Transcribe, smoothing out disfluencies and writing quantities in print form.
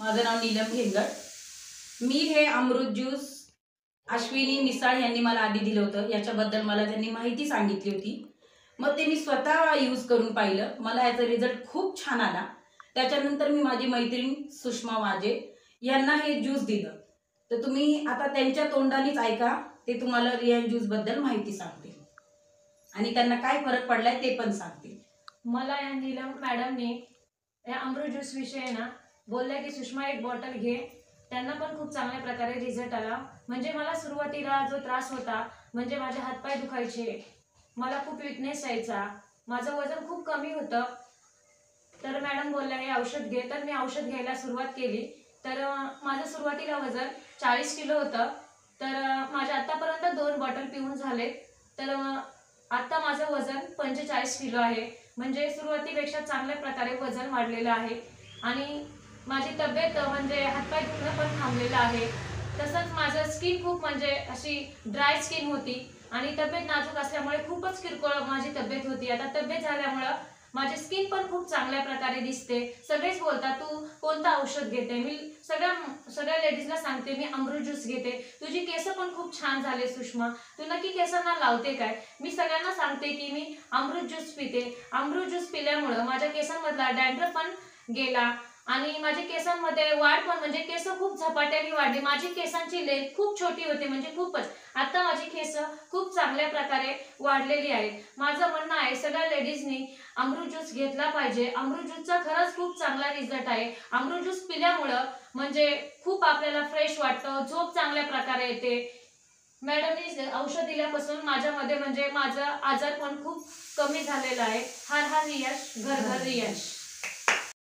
माझं नाव नीलम घेंगड। मी हे अमृत ज्यूस अश्विनी मिसाळ यांनी मला आधी दिलं होतं। याच्याबद्दल मला त्यांनी माहिती सांगितली होती। मग ते मी स्वतः यूज करून पाहिलं। मला याचा रिझल्ट खूप छान आला। त्याच्यानंतर मी माझी मैत्रीण सुषमा वाजे यांना हे ज्यूस दिलं। तर तुम्ही आता त्यांच्या तोंडानेच ऐका, ते तुम्हाला रियान ज्यूस बद्दल माहिती सांगतील आणि त्यांना काय फरक पडलाय ते पण सांगतील। मला या नीलम मॅडमने या अमृत ज्यूस विषयी ना बोलल्या की सुषमा एक बॉटल घे। त्यांना पण खूप चांगल्या प्रकारे रिझल्ट आला। म्हणजे मला सुरुवातीला जो त्रास होता, म्हणजे माझे हातपाय दुखायचे, मला खूप वीकनेस यायचा, माझं वजन खूप कमी होतं। तर मॅडम बोलल्या हे औषध घे। तर मी औषध घ्यायला सुरुवात केली। तर माझं सुरुवातीला वजन 40 किलो होतं। तर माझ्या आतापर्यंत 2 बॉटल पिऊन झाले। तर आता माझं वजन 45 किलो आहे। म्हणजे सुरुवातीपेक्षा चांगल्या प्रकारे वजन वाढलेलं आहे आणि माझी तब्येत म्हणजे हातपाय दुखणं पण थांबलेलं आहे। तसंच माझं स्किन खूप म्हणजे अशी ड्राय स्किन होती आणि तब्येत नाजूक असल्यामुळे खूपच किरकोळ माझी तब्येत होती। आता तब्येत झाल्यामुळे माझी स्किन पण खूप चांगल्या प्रकारे दिसते। सगळेच बोलतात तू कोणतं औषध घेते। मी सगळ्या लेडीजला सांगते मी अमृत ज्यूस घेते। तुझी केस पण खूप छान झाले सुषमा, तू नक्की केसांना लावते काय? मी सगळ्यांना सांगते की मी अमृत ज्यूस पिते। अमृत ज्यूस पिल्यामुळे माझ्या केसांमधला डॅन्ड्रफ पण गेला आणि माझ्या केसांमध्ये वाढ पण म्हणजे केस खूप झपाट्याने वाढली। माझी केसांची लेंथ खूप छोटी होती, म्हणजे खूपच। आता माझी केस खूप चांगल्या प्रकारे वाढलेली आहेत। माझं म्हणणं आहे सगळ्या लेडीजनी अमृत ज्यूस घेतला पाहिजे। अमृत ज्यूसचा खरंच खूप चांगला रिझल्ट आहे। अमृत ज्यूस पिल्यामुळे म्हणजे खूप आपल्याला फ्रेश वाटतं, झोप चांगल्या प्रकारे येते। मॅडमनी औषध दिल्यापासून माझ्यामध्ये म्हणजे माझं आजार पण खूप कमी झालेला आहे। हर हर यश, घर घर यश।